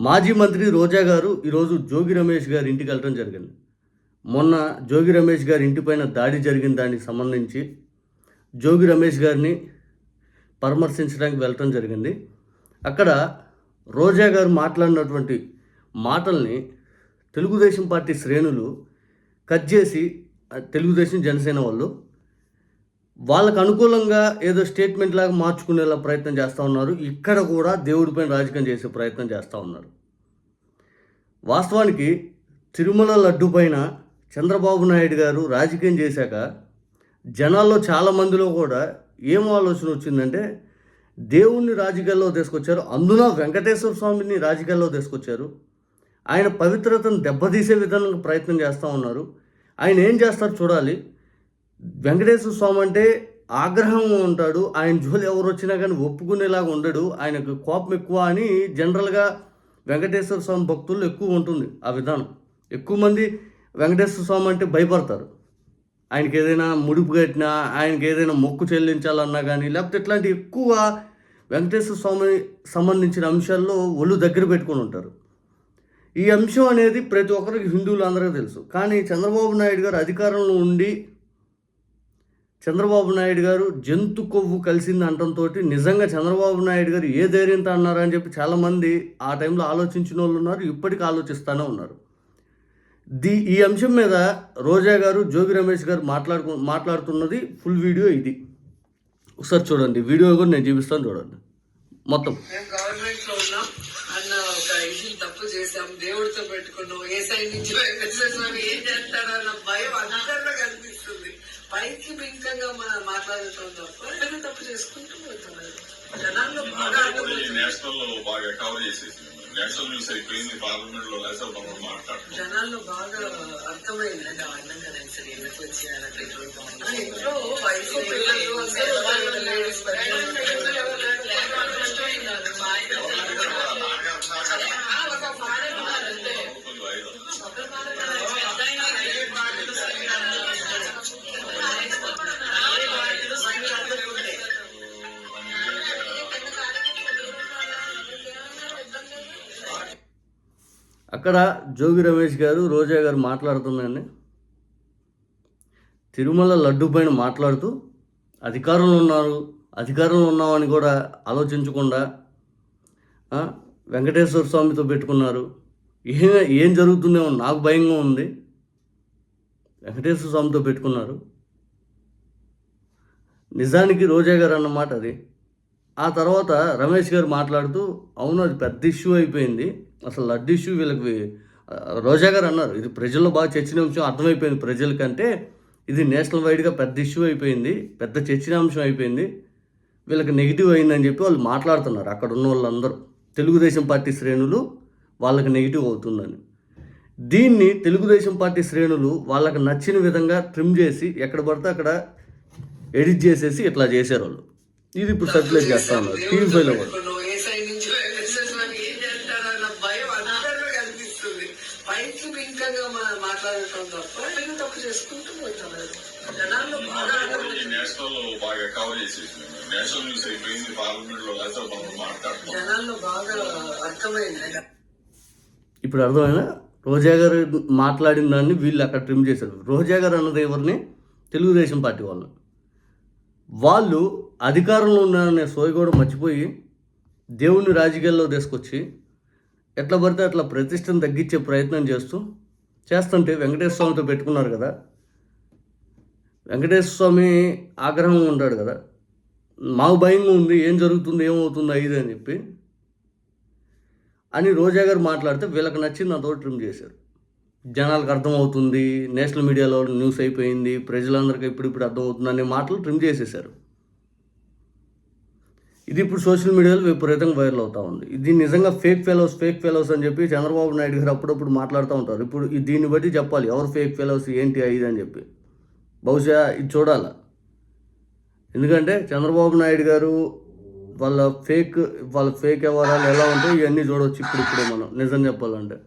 మాజీ మంత్రి రోజా గారు ఈరోజు జోగి రమేష్ గారి ఇంటికి వెళ్ళడం జరిగింది. మొన్న జోగి రమేష్ గారి ఇంటిపైన దాడి జరిగిన దానికి సంబంధించి జోగి రమేష్ గారిని పరామర్శించడానికి వెళ్ళటం జరిగింది. అక్కడ రోజా గారు మాట్లాడినటువంటి మాటల్ని తెలుగుదేశం పార్టీ శ్రేణులు కట్ చేసి, తెలుగుదేశం జనసేన వాళ్ళకు అనుకూలంగా ఏదో స్టేట్మెంట్ లాగా మార్చుకునేలా ప్రయత్నం చేస్తూ ఉన్నారు. ఇక్కడ కూడా దేవుడిపైన రాజకీయం చేసే ప్రయత్నం చేస్తూ ఉన్నారు. వాస్తవానికి తిరుమల లడ్డు పైన చంద్రబాబు నాయుడు గారు రాజకీయం చేశాక జనాల్లో చాలామందిలో కూడా ఏం ఆలోచన వచ్చిందంటే, దేవుణ్ణి రాజకీయాల్లో తీసుకొచ్చారు, అందున వెంకటేశ్వర స్వామిని రాజకీయాల్లో తీసుకొచ్చారు. ఆయన పవిత్రతను దెబ్బతీసే విధంగా ప్రయత్నం చేస్తూ ఉన్నారు. ఆయన ఏం చేస్తారు చూడాలి. వెంకటేశ్వర స్వామి అంటే ఆగ్రహం ఉంటాడు, ఆయన జోలి ఎవరు వచ్చినా కానీ ఒప్పుకునేలాగా ఉండడు, ఆయనకు కోపం ఎక్కువ అని జనరల్గా వెంకటేశ్వర స్వామి భక్తులు ఎక్కువ ఉంటుంది ఆ విధానం. ఎక్కువ మంది వెంకటేశ్వర స్వామి అంటే భయపడతారు. ఆయనకి ఏదైనా ముడుపు కట్టినా, ఆయనకి ఏదైనా మొక్కు చెల్లించాలన్నా కానీ, లేకపోతే ఇట్లాంటి ఎక్కువ వెంకటేశ్వర స్వామి సంబంధించిన అంశాల్లో ఒళ్ళు దగ్గర పెట్టుకొని ఉంటారు. ఈ అంశం అనేది ప్రతి ఒక్కరికి, హిందువులు అందరికీ తెలుసు. కానీ చంద్రబాబు నాయుడు గారు అధికారంలో ఉండి చంద్రబాబు నాయుడు గారు జంతు కొవ్వు కలిసింది అనడంతో నిజంగా చంద్రబాబు నాయుడు గారు ఏ ధైర్యంతో అన్నారని చెప్పి చాలామంది ఆ టైంలో ఆలోచించిన వాళ్ళు ఉన్నారు, ఇప్పటికీ ఆలోచిస్తూనే ఉన్నారు. ఈ అంశం మీద రోజా గారు, జోగి రమేష్ గారు మాట్లాడుతున్నది ఫుల్ వీడియో ఇది. ఒకసారి చూడండి, వీడియో కూడా నేను చూపిస్తాను, చూడండి మొత్తం. గవర్నమెంట్ లో ఉన్నాం అన్న ఒక ఇది తప్పు చేసాం, దేవుడితో పెట్టుకున్నాం, ఏ సైడ్ నుంచి ఏం చేస్తాడన్న భయం అందరిలో కనిపిస్తుంది. పైకి బింకంగా మాట్లాడటం తప్ప తప్పు చేసుకుంటూ పోతున్నారు. జనాల్లో బాగా బాగా కవర్ చేసేసి నేషనల్ న్యూస్ అయిపోయింది, పార్లమెంట్ లో జనాల్లో బాగా అర్థమైంది. ఇంట్లో వైఫ్ పిల్లలు లేడీస్ అక్కడ జోగి రమేష్ గారు, రోజా గారు మాట్లాడుతుందండి. తిరుమల లడ్డు పైన మాట్లాడుతూ అధికారంలో ఉన్నామని కూడా ఆలోచించకుండా వెంకటేశ్వర స్వామితో పెట్టుకున్నారు. ఏం జరుగుతుందేమో నాకు భయంగా ఉంది. వెంకటేశ్వర స్వామితో పెట్టుకున్నారు. నిజానికి రోజా గారు అన్నమాట అది. ఆ తర్వాత రమేష్ గారు మాట్లాడుతూ, అవును అది పెద్ద ఇష్యూ అయిపోయింది, అసలు లడ్డు ఇష్యూ వీళ్ళకి, రోజా గారు అన్నారు ఇది ప్రజల్లో బాగా చర్చనీయాంశం అర్థమైపోయింది ప్రజలకంటే, ఇది నేషనల్ వైడ్గా పెద్ద ఇష్యూ అయిపోయింది, పెద్ద చర్చనీయాంశం అయిపోయింది, వీళ్ళకి నెగిటివ్ అయిందని చెప్పి వాళ్ళు మాట్లాడుతున్నారు. అక్కడ ఉన్న వాళ్ళందరూ తెలుగుదేశం పార్టీ శ్రేణులు వాళ్ళకి నెగిటివ్ అవుతుందని. దీన్ని తెలుగుదేశం పార్టీ శ్రేణులు వాళ్ళకి నచ్చిన విధంగా ట్రిమ్ చేసి ఎక్కడ పడితే అక్కడ ఎడిట్ చేసేసి ఇట్లా చేశారు వాళ్ళు. ఇది ఇప్పుడు సర్క్యులేట్ చేస్తా ఉన్నారు టీవీ5లో కూడా. పైకి బింకంగా మాట్లాడటం తప్ప తప్పు చేసుకుంటూ పోతున్నారు. జనాల్లో బాగా అర్థమైంది. ఇప్పుడు అర్థమైనా రోజా గారు మాట్లాడిన దాన్ని వీళ్ళు అక్కడ ట్రిమ్ చేశారు. రోజా గారు అన్నది ఎవరిని? తెలుగుదేశం పార్టీ వాళ్ళు అధికారంలో ఉన్నారనే సోయి కూడా మర్చిపోయి దేవుణ్ణి రాజకీయాల్లో తీసుకొచ్చి ఎట్లా పడితే అట్లా ప్రతిష్టను తగ్గించే ప్రయత్నం చేస్తుంటే వెంకటేశ్వర స్వామితో పెట్టుకున్నారు కదా. వెంకటేశ్వర స్వామి ఆగ్రహంగా ఉంటాడు కదా, మాకు భయంగా ఉంది, ఏం జరుగుతుంది, ఏమవుతుంది ఇది అని చెప్పి అని రోజా గారు మాట్లాడితే వీళ్ళకి నచ్చింది అంత ట్రిమ్ చేశారు. జనాలకు అర్థమవుతుంది, నేషనల్ మీడియాలో న్యూస్ అయిపోయింది, ప్రజలందరికీ ఇప్పుడు అర్థమవుతుంది అనే మాటలు ట్రిమ్ చేసేసారు. ఇది ఇప్పుడు సోషల్ మీడియాలో విపరీతంగా వైరల్ అవుతూ ఉంది. ఇది నిజంగా ఫేక్ ఫెలోస్ అని చెప్పి చంద్రబాబు నాయుడు గారు అప్పుడప్పుడు మాట్లాడుతూ ఉంటారు. ఇప్పుడు దీన్ని బట్టి చెప్పాలి ఎవరు ఫేక్ ఫెలోస్ ఏంటి ఇది అని చెప్పి. బహుశా ఇది చూడాలి. ఎందుకంటే చంద్రబాబు నాయుడు గారు వాళ్ళ ఫేక్ వ్యవహారాలు ఎలా ఉంటాయో ఇవన్నీ చూడవచ్చు ఇప్పుడే మనం నిజం చెప్పాలంటే.